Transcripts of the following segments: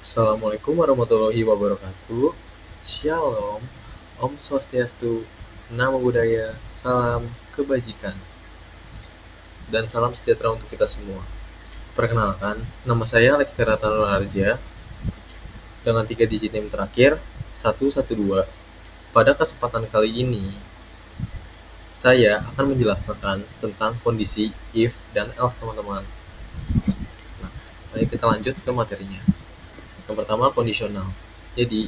Assalamualaikum warahmatullahi wabarakatuh. Shalom, Om Swastiastu, Namo Buddhaya, salam kebajikan, dan salam sejahtera untuk kita semua. Perkenalkan, nama saya Alex Teratano Harja dengan 3 digit NIM terakhir 112. Pada kesempatan kali ini, saya akan menjelaskan tentang kondisi if dan else, teman-teman. Nah, ayo kita lanjut ke materinya. Yang pertama, kondisional. Jadi,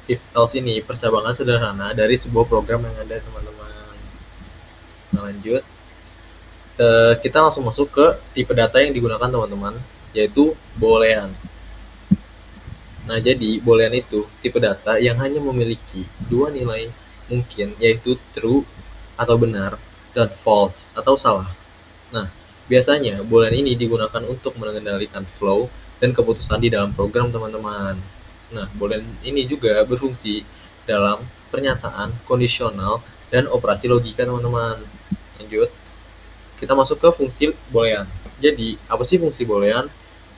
if else ini percabangan sederhana dari sebuah program yang ada, teman-teman. Nah, lanjut, kita langsung masuk ke tipe data yang digunakan, teman-teman, yaitu boolean. Nah, jadi boolean itu tipe data yang hanya memiliki dua nilai mungkin, yaitu true atau benar dan false atau salah. Nah, biasanya boolean ini digunakan untuk mengendalikan flow dan keputusan di dalam program, teman-teman. Nah, boolean ini juga berfungsi dalam pernyataan kondisional dan operasi logika, teman-teman. Lanjut, kita masuk ke fungsi boolean. Jadi, apa sih fungsi boolean?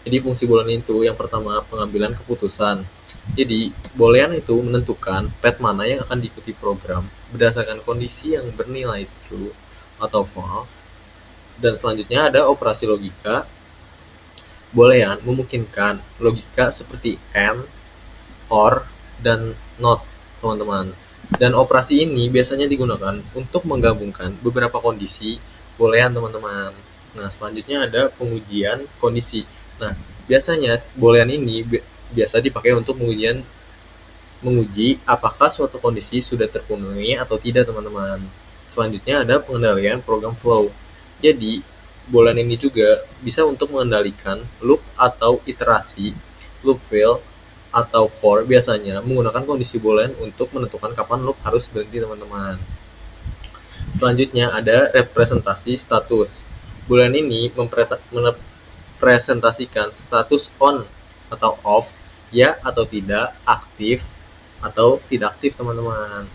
Jadi, fungsi boolean itu yang pertama, pengambilan keputusan. Jadi, boolean itu menentukan path mana yang akan diikuti program berdasarkan kondisi yang bernilai true atau false. Dan selanjutnya ada operasi logika. Boolean memungkinkan logika seperti and, or, dan not, teman-teman. Dan operasi ini biasanya digunakan untuk menggabungkan beberapa kondisi boolean, teman-teman. Nah, selanjutnya ada pengujian kondisi. Nah, biasanya boolean ini biasa dipakai untuk menguji apakah suatu kondisi sudah terpenuhi atau tidak, teman-teman. Selanjutnya ada pengendalian program flow. Jadi, boolean ini juga bisa untuk mengendalikan loop atau iterasi, loop while, atau for biasanya menggunakan kondisi boolean untuk menentukan kapan loop harus berhenti, teman-teman. Selanjutnya ada representasi status. Boolean ini merepresentasikan status on atau off, ya atau tidak, aktif atau tidak aktif, teman-teman.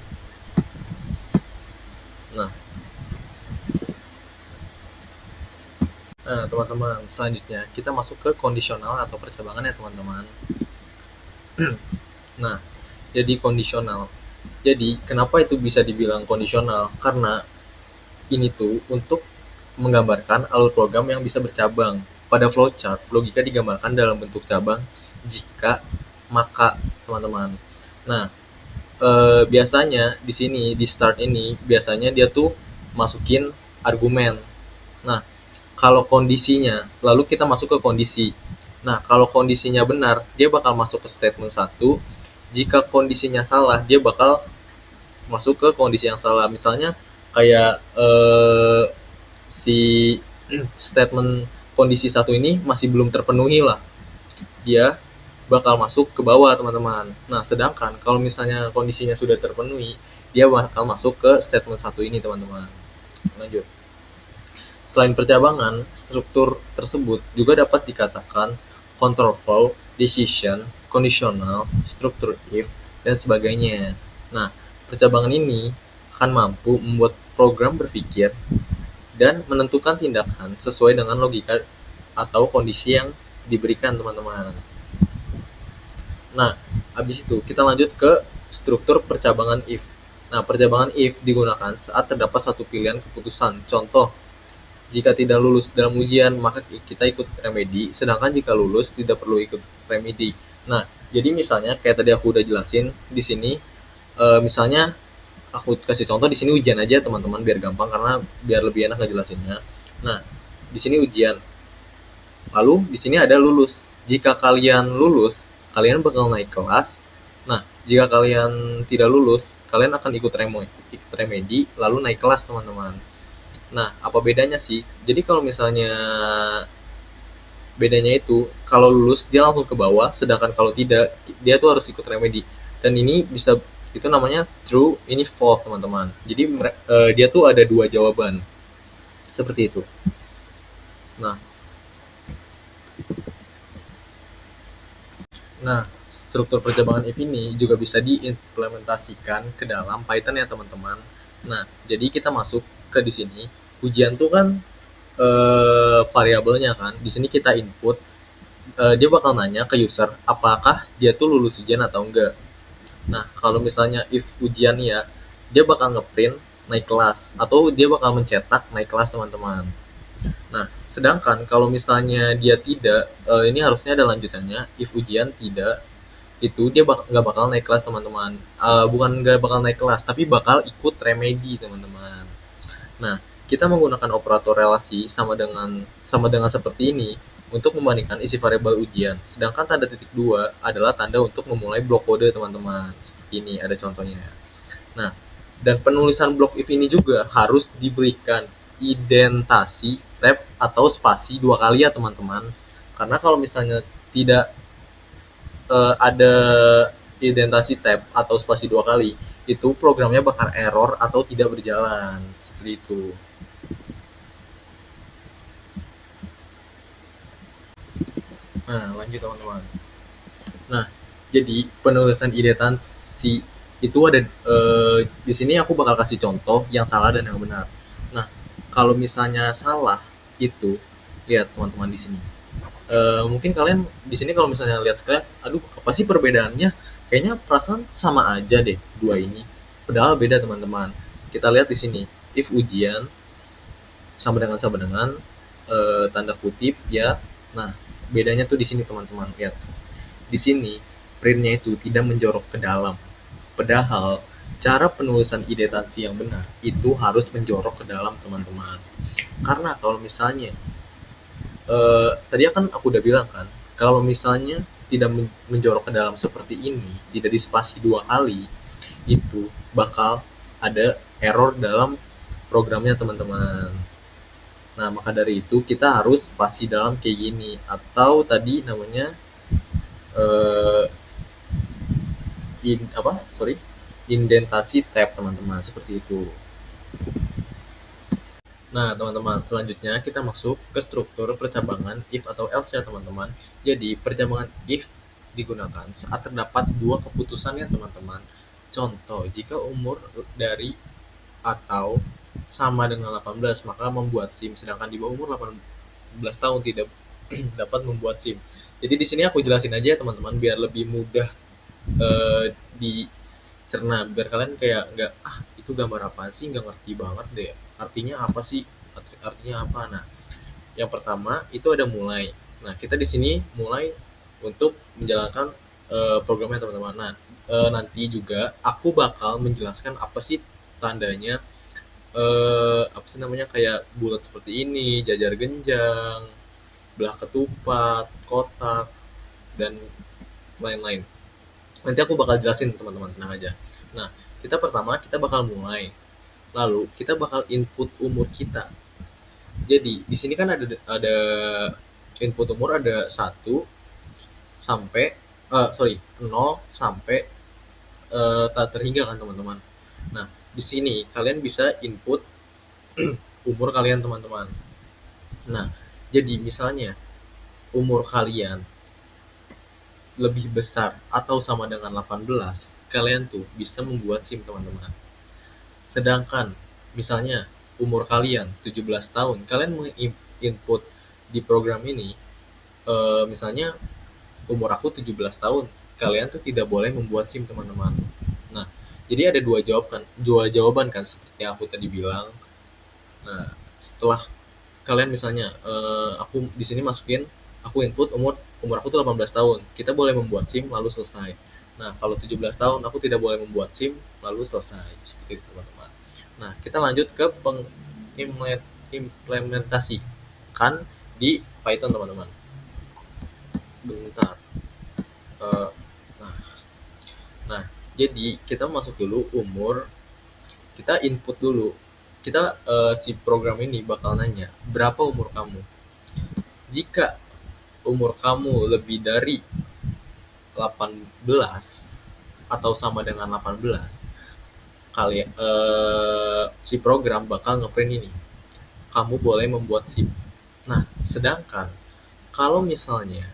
Nah, teman-teman, selanjutnya kita masuk ke kondisional atau percabangan, ya, teman-teman. Nah, jadi kondisional. Jadi, kenapa itu bisa dibilang kondisional? Karena ini tuh untuk menggambarkan alur program yang bisa bercabang. Pada flowchart, logika digambarkan dalam bentuk cabang jika maka, teman-teman. Nah, biasanya di sini di start ini biasanya dia tuh masukin argumen. Nah, kalau kondisinya, lalu kita masuk ke kondisi. Nah, kalau kondisinya benar, dia bakal masuk ke statement 1. Jika kondisinya salah, dia bakal masuk ke kondisi yang salah. Misalnya kayak si statement kondisi 1 ini masih belum terpenuhi lah, dia bakal masuk ke bawah, teman-teman. Nah, sedangkan kalau misalnya kondisinya sudah terpenuhi, dia bakal masuk ke statement 1 ini, teman-teman. Lanjut. Selain percabangan, struktur tersebut juga dapat dikatakan control flow, decision, conditional, struktur if, dan sebagainya. Nah, percabangan ini akan mampu membuat program berpikir dan menentukan tindakan sesuai dengan logika atau kondisi yang diberikan, teman-teman. Nah, habis itu kita lanjut ke struktur percabangan if. Nah, percabangan if digunakan saat terdapat satu pilihan keputusan. Contoh, jika tidak lulus dalam ujian, maka kita ikut remedi, sedangkan jika lulus tidak perlu ikut remedi. Nah, jadi misalnya kayak tadi aku udah jelasin di sini, misalnya aku kasih contoh di sini ujian aja, teman-teman, biar gampang karena biar lebih enak ngejelasinnya. Nah, di sini ujian. Lalu di sini ada lulus. Jika kalian lulus, kalian bakal naik kelas. Nah, jika kalian tidak lulus, kalian akan ikut remedi lalu naik kelas, teman-teman. Nah, apa bedanya sih? Jadi kalau misalnya bedanya itu, kalau lulus dia langsung ke bawah, sedangkan kalau tidak, dia tuh harus ikut remedi. Dan ini bisa, itu namanya true, ini false, teman-teman. Jadi dia tuh ada dua jawaban. Seperti itu. Nah, struktur percabangan if ini juga bisa diimplementasikan ke dalam Python, ya, teman-teman. Nah, jadi kita masuk ke di sini. Ujian tuh kan variabelnya kan. Di sini kita input, dia bakal nanya ke user apakah dia tuh lulus ujian atau enggak. Nah, kalau misalnya if ujian ya, dia bakal ngeprint naik kelas atau dia bakal mencetak naik kelas teman-teman. Nah, sedangkan kalau misalnya dia tidak, ini harusnya ada lanjutannya, if ujian tidak, itu dia nggak bakal naik kelas teman-teman. Bukan nggak bakal naik kelas, tapi bakal ikut remedi teman-teman. Nah, kita menggunakan operator relasi sama dengan seperti ini untuk membandingkan isi variabel ujian. Sedangkan tanda titik dua adalah tanda untuk memulai blok kode teman-teman. Seperti ini ada contohnya. Nah, dan penulisan blok if ini juga harus diberikan indentasi, tab atau spasi dua kali ya teman-teman. Karena kalau misalnya tidak ada indentasi tab atau spasi dua kali, itu programnya bakal error atau tidak berjalan seperti itu. Nah, lanjut teman-teman. Nah, jadi penulisan indentasi itu ada, di sini aku bakal kasih contoh yang salah dan yang benar. Nah, kalau misalnya salah itu lihat teman-teman di sini. Mungkin kalian di sini kalau misalnya lihat sekelas, aduh apa sih perbedaannya? Kayaknya perasaan sama aja deh dua ini. Padahal beda teman-teman. Kita lihat di sini, if ujian sama dengan tanda kutip ya. Nah, bedanya tuh di sini teman-teman. Lihat. Di sini printnya itu tidak menjorok ke dalam. Padahal cara penulisan indentansi yang benar itu harus menjorok ke dalam teman-teman. Karena kalau misalnya tadi kan aku udah bilang kan, kalau misalnya tidak menjorok ke dalam seperti ini, tidak dispasi dua kali, itu bakal ada error dalam programnya teman-teman. Nah, maka dari itu kita harus spasi dalam kayak gini atau tadi namanya eh, indentasi tab teman-teman seperti itu. Nah, teman-teman, selanjutnya kita masuk ke struktur percabangan if atau else ya, teman-teman. Jadi, percabangan if digunakan saat terdapat dua keputusan ya, teman-teman. Contoh, jika umur dari atau sama dengan 18, maka membuat SIM, sedangkan di bawah umur 18 tahun tidak dapat membuat SIM. Jadi di sini aku jelasin aja ya, teman-teman, biar lebih mudah dicerna, biar kalian kayak nggak itu gambar apa sih, nggak ngerti banget deh artinya apa sih, artinya apa. Nah, yang pertama itu ada mulai. Nah, kita di sini mulai untuk menjalankan programnya teman-teman. Nah, nanti juga aku bakal menjelaskan apa sih tandanya, apa sih namanya, kayak bulat seperti ini, jajar genjang, belah ketupat, kotak, dan lain-lain. Nanti aku bakal jelasin teman-teman, tenang aja. Nah, kita bakal mulai. Lalu kita bakal input umur kita. Jadi di sini kan ada input umur ada 1 sampai 0 sampai tak terhingga kan teman-teman. Nah, di sini kalian bisa input umur kalian teman-teman. Nah, jadi misalnya umur kalian lebih besar atau sama dengan 18, kalian tuh bisa membuat SIM teman-teman. Sedangkan misalnya umur kalian 17 tahun, kalian menginput di program ini, misalnya umur aku 17 tahun, kalian tuh tidak boleh membuat SIM teman-teman. Nah, jadi ada dua jawaban kan seperti yang aku tadi bilang. Nah, setelah kalian misalnya aku di sini masukin, aku input umur umur aku tuh 18 tahun. Kita boleh membuat SIM lalu selesai. Nah, kalau 17 tahun aku tidak boleh membuat SIM lalu selesai. Seperti itu, teman-teman. Nah, kita lanjut ke pengimplementasikan di Python, teman-teman. Bentar. Eh, nah, nah, jadi kita masuk dulu umur, kita input dulu. Kita si program ini bakal nanya, berapa umur kamu? Jika umur kamu lebih dari 18 atau sama dengan 18, si program bakal ngeprint ini, kamu boleh membuat SIM. Nah, sedangkan kalau misalnya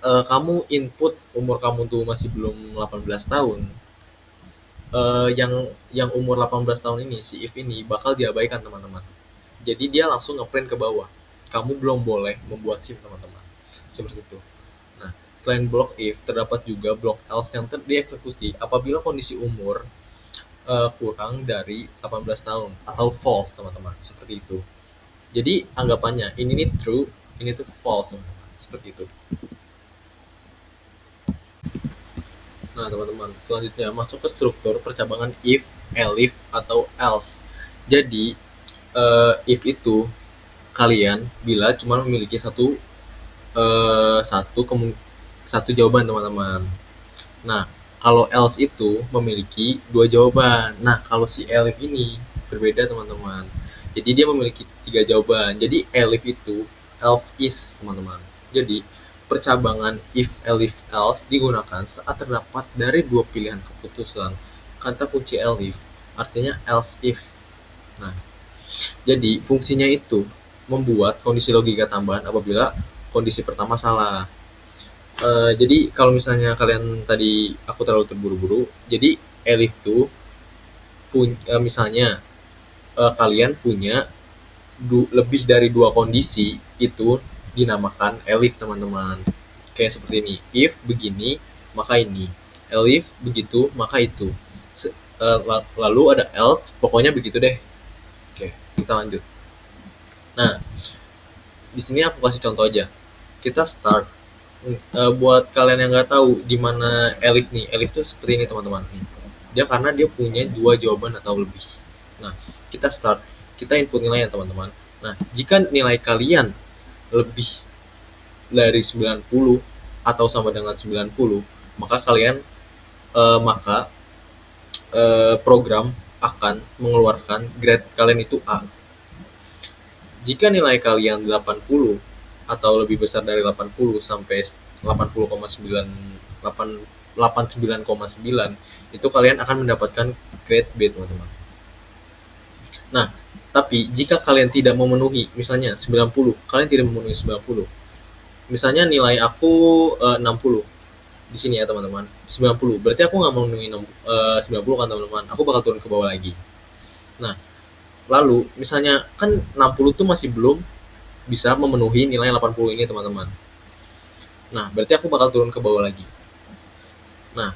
kamu input umur kamu tuh masih belum 18 tahun, yang umur 18 tahun ini, si if ini bakal diabaikan teman-teman. Jadi dia langsung ngeprint ke bawah. Kamu belum boleh membuat shift, teman-teman. Seperti itu. Nah, selain block if, terdapat juga block else yang dieksekusi apabila kondisi umur kurang dari 18 tahun atau false, teman-teman. Seperti itu. Jadi anggapannya ini nih true, ini tuh false, teman-teman. Seperti itu. Nah, teman-teman, selanjutnya masuk ke struktur percabangan if, elif, atau else. Jadi, if itu kalian bila cuma memiliki satu satu jawaban, teman-teman. Nah, kalau else itu memiliki dua jawaban. Nah, kalau si elif ini berbeda, teman-teman. Jadi dia memiliki tiga jawaban. Jadi elif itu elf is, teman-teman. Jadi percabangan if, elif, else digunakan saat terdapat dari dua pilihan keputusan kata kunci elif, artinya else if. Nah, jadi fungsinya itu membuat kondisi logika tambahan apabila kondisi pertama salah. Jadi kalau misalnya kalian tadi aku terlalu terburu-buru, jadi elif tuh misalnya kalian punya lebih dari dua kondisi, itu dinamakan elif, teman-teman. Kayak seperti ini, if begini maka ini, elif begitu maka itu. Lalu ada else, pokoknya begitu deh. Oke, kita lanjut. Nah, di sini aku kasih contoh aja. Kita start. Buat kalian yang nggak tahu di mana elif nih, elif tuh seperti ini, teman-teman. Dia karena dia punya dua jawaban atau lebih. Nah, kita start, kita input nilainya, teman-teman. Nah, jika nilai kalian lebih dari 90 atau sama dengan 90, maka kalian program akan mengeluarkan grade kalian itu A. Jika nilai kalian 80 atau lebih besar dari 80 sampai 89,9, itu kalian akan mendapatkan grade B, teman-teman. Nah, tapi jika kalian tidak memenuhi, misalnya 90, kalian tidak memenuhi 90. Misalnya nilai aku 60 di sini ya, teman-teman. 90. Berarti aku nggak memenuhi 90 kan, teman-teman. Aku bakal turun ke bawah lagi. Nah, lalu misalnya kan 60 tuh masih belum bisa memenuhi nilai 80 ini, teman-teman. Nah, berarti aku bakal turun ke bawah lagi. Nah,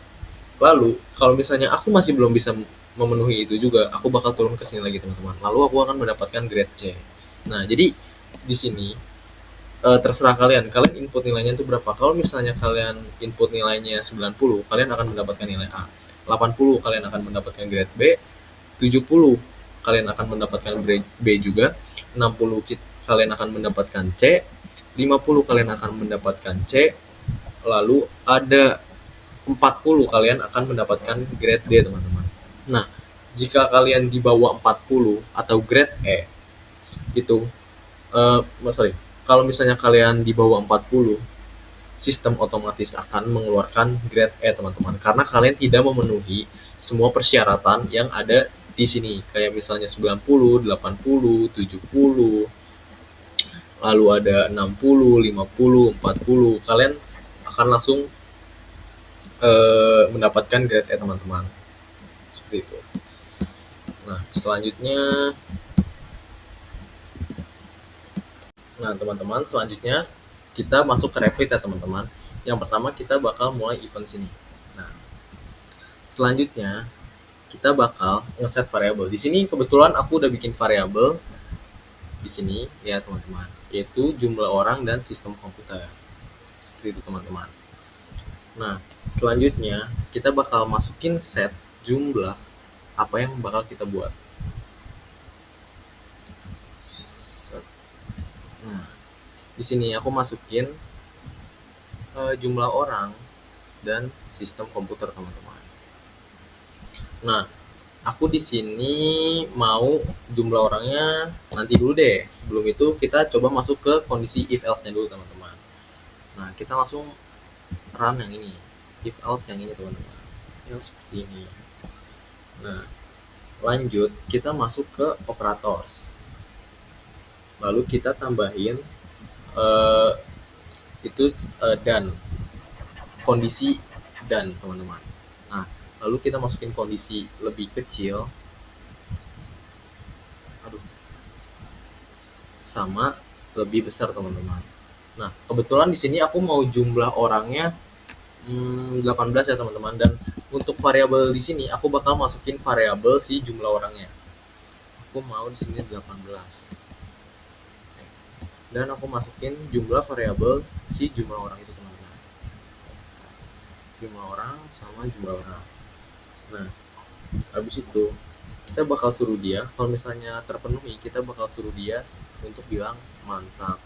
lalu kalau misalnya aku masih belum bisa memenuhi itu juga, aku bakal turun ke sini lagi, teman-teman. Lalu aku akan mendapatkan grade C. Nah, jadi di sini terserah kalian input nilainya itu berapa. Kalau misalnya kalian input nilainya 90, kalian akan mendapatkan nilai A. 80 kalian akan mendapatkan grade B. 70 kalian akan mendapatkan grade B juga. 60 kalian akan mendapatkan C. 50 kalian akan mendapatkan C. Lalu ada 40 kalian akan mendapatkan grade D, teman-teman. Nah, jika kalian di bawah 40 atau grade E, itu kalau misalnya kalian di bawah 40, sistem otomatis akan mengeluarkan grade E, teman-teman, karena kalian tidak memenuhi semua persyaratan yang ada di sini, kayak misalnya 90, 80, 70, lalu ada 60, 50, 40, kalian akan langsung mendapatkan grade E, teman-teman. Seperti itu. Nah, selanjutnya kita masuk ke repeat ya, teman-teman. Yang pertama kita bakal mulai event sini. Nah, selanjutnya kita bakal ngeset variabel. Di sini kebetulan aku udah bikin variabel di sini ya, teman-teman, yaitu jumlah orang dan sistem komputer. Seperti itu, teman-teman. Nah, selanjutnya kita bakal masukin set jumlah apa yang bakal kita buat. Nah, di sini aku masukin jumlah orang dan sistem komputer, teman-teman. Nah, aku di sini mau jumlah orangnya nanti dulu deh. Sebelum itu kita coba masuk ke kondisi if else-nya dulu, teman-teman. Nah, kita langsung run yang ini, if else yang ini, teman-teman, yang seperti ini. Nah, lanjut kita masuk ke operators, lalu kita tambahin dan kondisi dan, teman-teman. Nah, lalu kita masukin kondisi lebih kecil. sama lebih besar teman-teman. Nah, kebetulan di sini aku mau jumlah orangnya 18 ya teman-teman, dan untuk variabel di sini aku bakal masukin variabel si jumlah orangnya. Aku mau di sini 18. Dan aku masukin jumlah variabel si jumlah orang itu teman-teman. Jumlah orang sama jumlah orang. Nah, habis itu kita bakal suruh dia, kalau misalnya terpenuhi, kita bakal suruh dia untuk bilang mantap.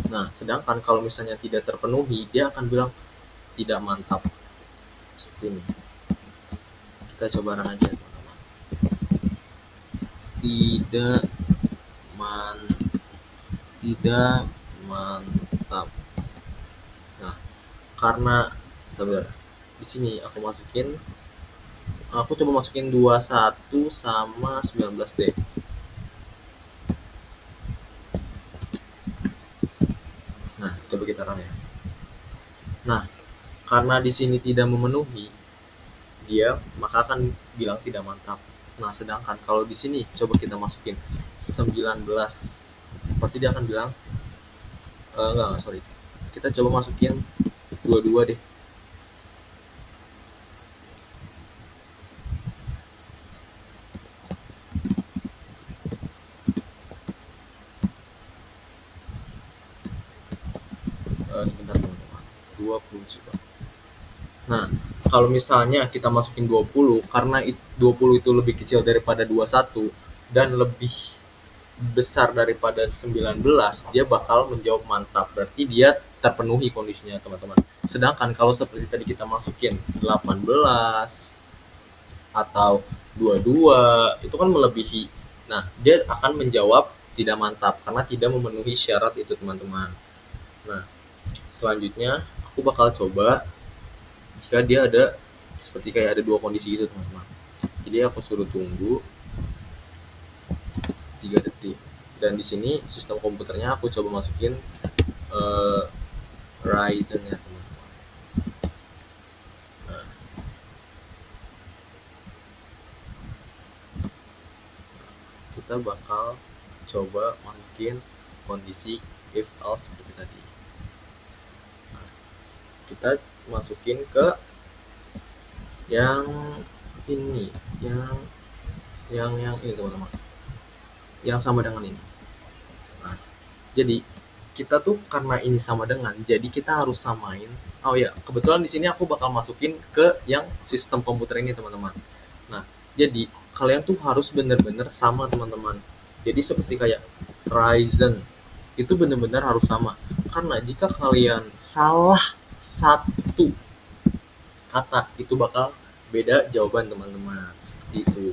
Nah, sedangkan kalau misalnya tidak terpenuhi, dia akan bilang tidak mantap. Seperti ini. Kita coba run aja teman-teman. Tidak mantap. Nah, karena sebenarnya di sini aku coba masukin 21 sama 19 deh. Nah, coba kita run ya. Nah, karena di sini tidak memenuhi, dia maka akan bilang tidak mantap. Nah, sedangkan kalau di sini coba kita masukin 19, pasti dia akan bilang enggak, sorry. Kita coba masukin 22 deh. Sebentar teman-teman. 20 coba. Nah, kalau misalnya kita masukin 20, karena 20 itu lebih kecil daripada 21 dan lebih besar daripada 19, dia bakal menjawab mantap. Berarti dia terpenuhi kondisinya, teman-teman. Sedangkan kalau seperti tadi kita masukin 18 atau 22, itu kan melebihi. Nah, dia akan menjawab tidak mantap karena tidak memenuhi syarat itu, teman-teman. Nah, selanjutnya aku bakal coba jika dia ada seperti kayak ada dua kondisi gitu, teman-teman. Jadi aku suruh tunggu 3 detik. Dan di sini sistem komputernya aku coba masukin Ryzen ya teman-teman. Nah, kita bakal coba masukin kondisi if else seperti tadi. Nah, kita masukin ke yang ini, yang ini teman-teman, yang sama dengan ini. Nah, jadi kita tuh karena ini sama dengan, jadi kita harus samain. Oh ya, kebetulan di sini aku bakal masukin ke yang sistem komputer ini teman-teman. Nah, jadi kalian tuh harus benar-benar sama teman-teman. Jadi seperti kayak Ryzen itu benar-benar harus sama. Karena jika kalian salah satu kata itu bakal beda jawaban teman-teman. Seperti itu.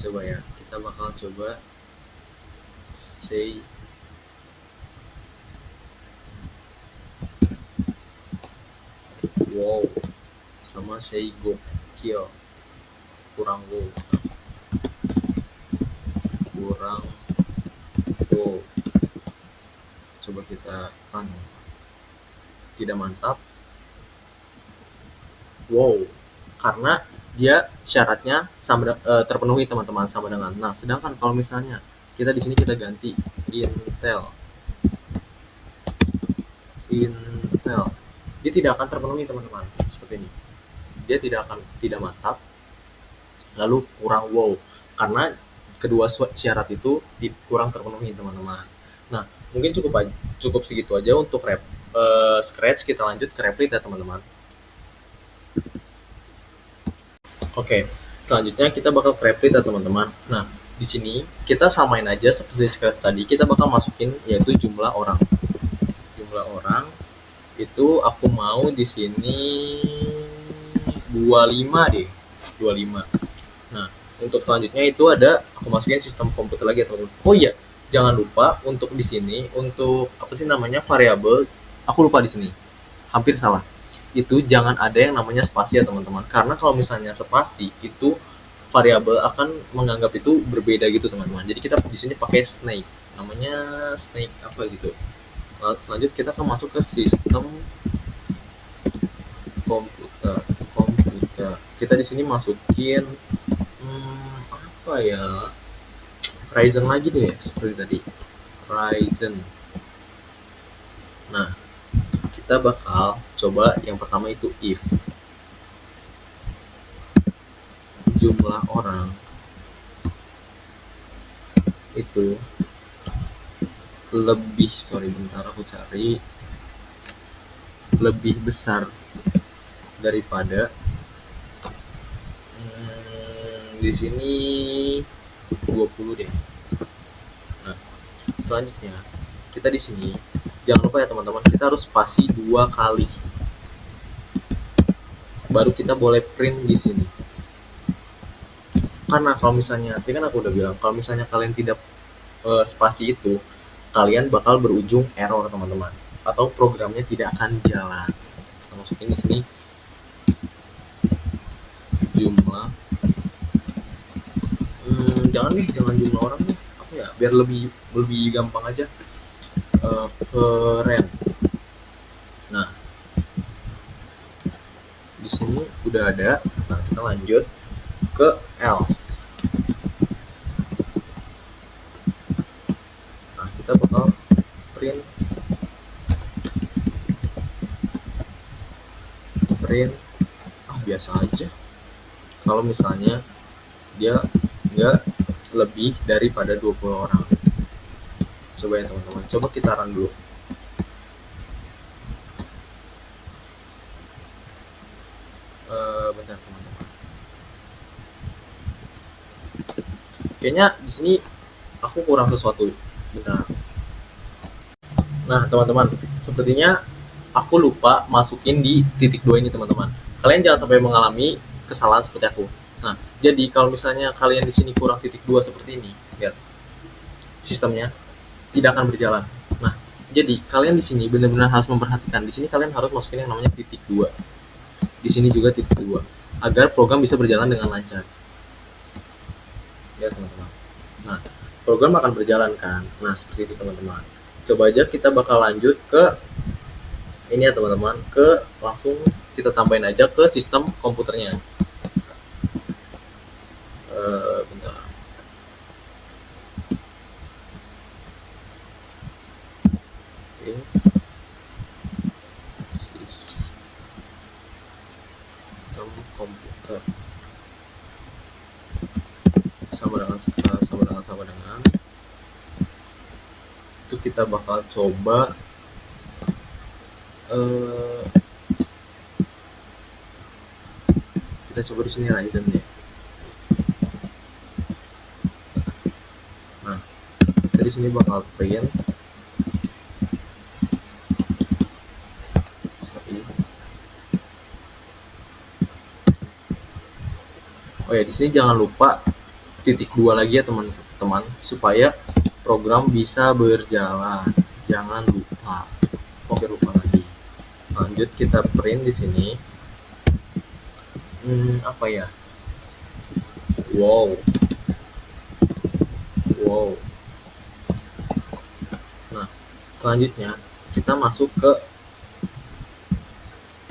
Coba ya, kita bakal coba say wow sama say gokil, kurang wow, coba kita run. Tidak mantap, wow, karena dia syaratnya sama terpenuhi teman-teman, sama dengan. Nah, sedangkan kalau misalnya kita di sini kita ganti Intel, dia tidak akan terpenuhi teman-teman, seperti ini. Dia tidak mantap, lalu kurang wow, karena kedua syarat itu kurang terpenuhi teman-teman. Nah, mungkin cukup segitu aja untuk Scratch. Kita lanjut ke Replit ya teman-teman. Oke, selanjutnya kita bakal ke Replit ya teman-teman. Nah, di sini kita samain aja seperti Scratch tadi, kita bakal masukin yaitu jumlah orang. Jumlah orang itu aku mau di sini 25 deh, 25. Nah, untuk selanjutnya itu ada aku masukin sistem komputer lagi ya teman-teman. Oh iya, jangan lupa untuk di sini untuk apa sih namanya variabel, aku lupa di sini. Hampir salah. Itu jangan ada yang namanya spasi ya teman-teman. Karena kalau misalnya spasi itu variabel akan menganggap itu berbeda gitu teman-teman. Jadi kita di sini pakai snake. Namanya snake apa gitu. Lanjut kita akan masuk ke sistem komputer. Kita di sini masukin apa ya? Ryzen lagi deh seperti tadi, Ryzen. Nah, kita bakal coba yang pertama itu if jumlah orang itu lebih, bentar aku cari, lebih besar daripada di sini 20 deh. Nah, selanjutnya kita di sini jangan lupa ya teman-teman, kita harus spasi 2 kali. Baru kita boleh print di sini. Karena kalau misalnya, tadi kan aku udah bilang, kalau misalnya kalian tidak spasi itu, kalian bakal berujung error teman-teman, atau programnya tidak akan jalan. Kita masukin di sini jumlah, jangan jumlah orang deh, apa ya, biar lebih gampang aja. Keren. Nah, di sini udah ada. Nah, kita lanjut ke else. Nah, kita bakal print biasa aja. Kalau misalnya dia nggak lebih daripada 20 orang. Coba ya teman-teman, coba kita run dulu. Bentar teman-teman. Kayaknya di sini aku kurang sesuatu. Bentar. Nah teman-teman, sepertinya aku lupa masukin di titik 2 ini teman-teman. Kalian jangan sampai mengalami kesalahan seperti aku. Nah, jadi kalau misalnya kalian di sini kurang titik 2 seperti ini, lihat, sistemnya tidak akan berjalan. Nah, jadi kalian di sini benar-benar harus memperhatikan. Di sini kalian harus masukin yang namanya titik 2. Di sini juga titik 2 agar program bisa berjalan dengan lancar. Ya teman-teman. Nah, program akan berjalan kan. Nah, seperti itu teman-teman. Coba aja kita bakal lanjut ke ini ya teman-teman, ke langsung kita tambahin aja ke sistem komputernya. Bentar. Oke. Sistem komputer sama dengan itu kita bakal coba kita coba di sini Ryzen ya. Nah, kita di sini bakal print oh ya, di sini jangan lupa titik 2 lagi ya teman-teman, supaya program bisa berjalan. Jangan lupa. Oke, lupa lagi. Lanjut kita print di sini. Apa ya? Wow. Nah, selanjutnya kita masuk ke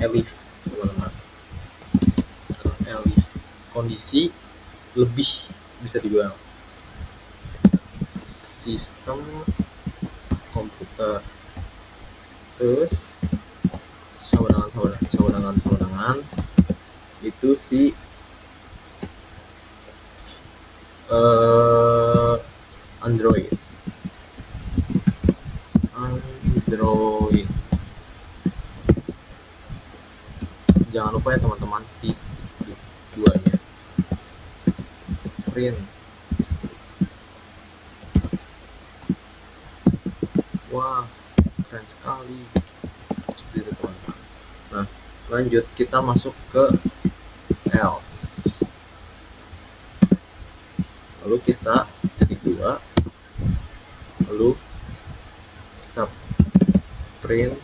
elif teman-teman. Elif kondisi lebih, bisa dibilang sistem komputer, terus sawedangan itu si Android. Jangan lupa ya teman-teman, titik 2-nya print. Wah, keren sekali. Gitu, teman-teman. Nah, lanjut kita masuk ke else. Lalu kita titik 2, lalu kita print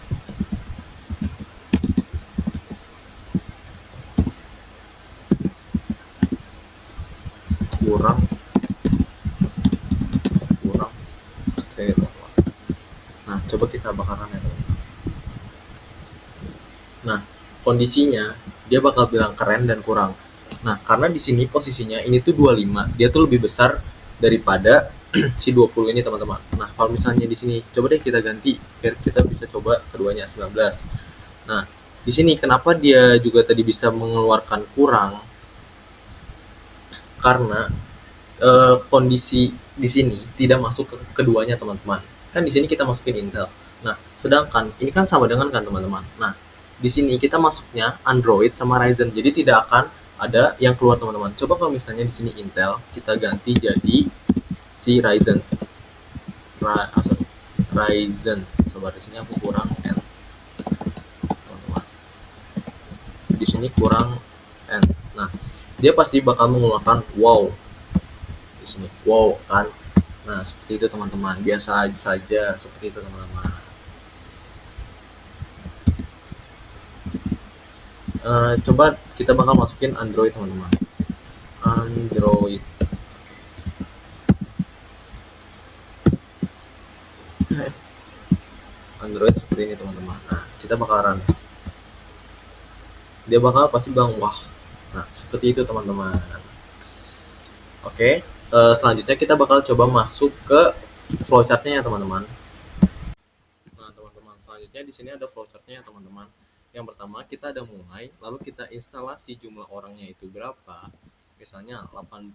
kurang. Nah, coba kita bakaran ya teman-teman. Nah, kondisinya dia bakal bilang keren dan kurang. Nah, karena di sini posisinya ini tuh 25, dia tuh lebih besar daripada si 20 ini teman-teman. Nah, kalau misalnya di sini coba deh kita ganti biar kita bisa coba keduanya 19. Nah, di sini kenapa dia juga tadi bisa mengeluarkan kurang? Karena kondisi di sini tidak masuk ke keduanya teman-teman. Kan di sini kita masukin Intel. Nah, sedangkan ini kan sama dengan kan teman-teman. Nah, di sini kita masuknya Android sama Ryzen. Jadi tidak akan ada yang keluar teman-teman. Coba kalau misalnya di sini Intel kita ganti jadi si Ryzen. Ryzen. Coba di sini aku kurang N teman-teman. Di sini kurang N. Nah, dia pasti bakal mengeluarkan wow. Di sini wow kan. Nah, seperti itu teman-teman. Biasa saja seperti itu teman-teman. Coba kita bakal masukin Android teman-teman. Android. Android seperti ini teman-teman. Nah, kita bakal run. Dia bakal pasti bilang wah. Nah, seperti itu teman-teman. Oke, selanjutnya kita bakal coba masuk ke flowchartnya ya teman-teman. Nah, teman-teman, selanjutnya di sini ada flowchartnya ya teman-teman. Yang pertama kita ada mulai, lalu kita instalasi jumlah orangnya itu berapa. Misalnya 8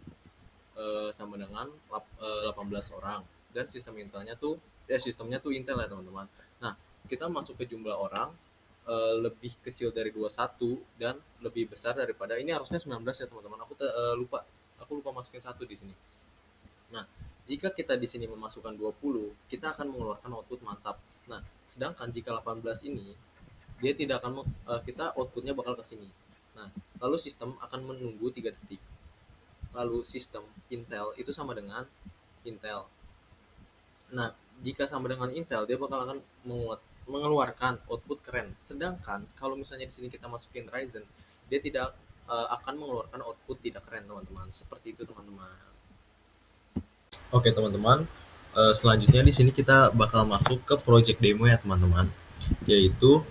sama dengan 18 orang, dan sistemnya tuh Intel ya teman-teman. Nah, kita masuk ke jumlah orang lebih kecil dari 21 dan lebih besar daripada ini, harusnya 19 ya teman-teman. Aku lupa masukin satu di sini. Nah, jika kita di sini memasukkan 20, kita akan mengeluarkan output mantap. Nah, sedangkan jika 18 ini dia tidak akan kita outputnya bakal ke sini. Nah, lalu sistem akan menunggu 3 detik. Lalu sistem Intel itu sama dengan Intel. Nah, jika sama dengan Intel, dia bakal akan mengeluarkan output keren. Sedangkan kalau misalnya di sini kita masukin Ryzen, dia tidak akan mengeluarkan output tidak keren, teman-teman. Seperti itu, teman-teman. Oke, teman-teman. Selanjutnya di sini kita bakal masuk ke project demo ya, teman-teman. Yaitu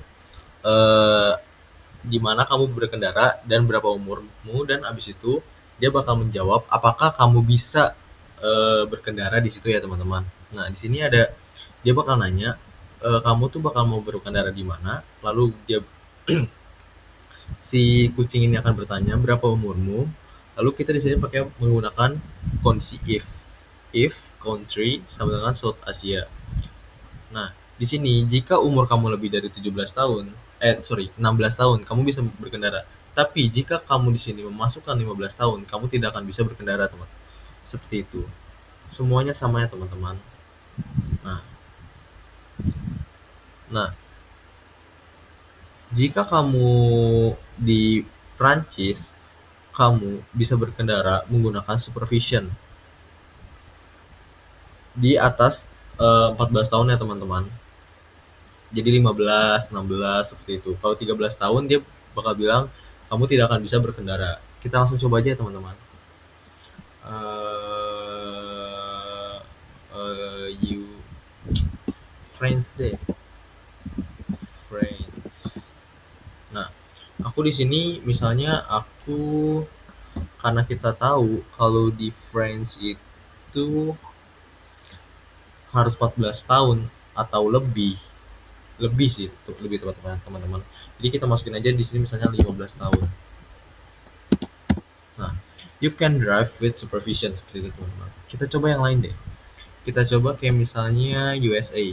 di mana kamu berkendara dan berapa umurmu, dan abis itu dia bakal menjawab apakah kamu bisa berkendara di situ ya teman-teman. Nah, di sini ada dia bakal nanya kamu tuh bakal mau berkendara di mana, lalu dia si kucing ini akan bertanya berapa umurmu, lalu kita di sini pakai menggunakan kondisi if country sama dengan South Asia. Nah, di sini jika umur kamu lebih dari 16 tahun, kamu bisa berkendara. Tapi jika kamu di sini memasukkan 15 tahun, kamu tidak akan bisa berkendara, teman. Seperti itu. Semuanya sama ya, teman-teman. Nah, jika kamu di Prancis, kamu bisa berkendara menggunakan supervision di atas 14 tahun ya, teman-teman. Jadi 15, 16 seperti itu. Kalau 13 tahun dia bakal bilang kamu tidak akan bisa berkendara. Kita langsung coba aja ya, teman-teman. You Friends deh. Friends. Nah, aku di sini misalnya karena kita tahu kalau di Friends itu harus 14 tahun atau lebih sih, lebih teman-teman. Jadi kita masukin aja di sini misalnya 15 tahun. Nah, you can drive with supervision seperti itu, teman-teman. Kita coba yang lain deh. Kita coba kayak misalnya USA.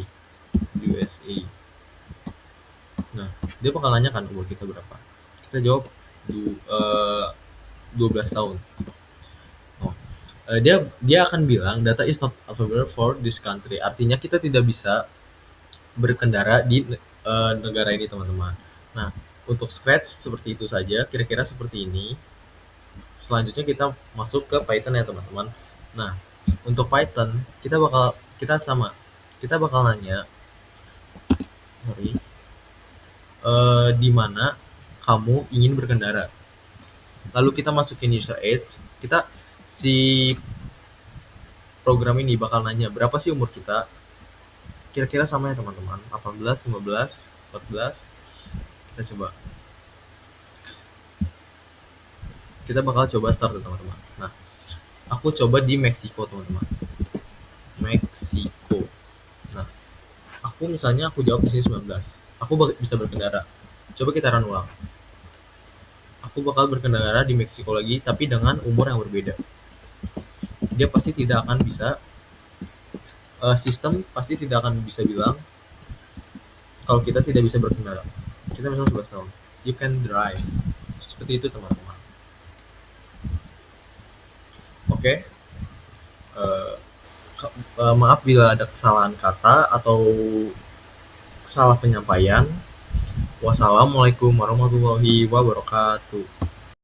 Nah, dia bakal nanya kan umur kita berapa. Kita jawab 12 tahun. Dia akan bilang data is not available for this country. Artinya kita tidak bisa berkendara di negara ini, teman-teman. Nah, untuk Scratch seperti itu saja, kira-kira seperti ini. Selanjutnya kita masuk ke Python ya, teman-teman. Nah, untuk Python kita bakal nanya di mana kamu ingin berkendara. Lalu kita masukin user age. Si program ini bakal nanya berapa sih umur kita. Kira-kira sama ya, teman-teman. 18, 15, 14. Kita coba. Kita bakal coba start, teman-teman. Nah, aku coba di Meksiko, teman-teman. Meksiko. Nah, misalnya aku jawab di sini 19. Aku bisa berkendara. Coba kita run ulang. Aku bakal berkendara di Meksiko lagi, tapi dengan umur yang berbeda. Dia pasti tidak akan bisa, sistem pasti tidak akan bisa bilang kalau kita tidak bisa berkendara. Kita misalnya 11 tahun. You can drive. Seperti itu teman-teman. Oke. Maaf bila ada kesalahan kata atau salah penyampaian. Wassalamualaikum warahmatullahi wabarakatuh.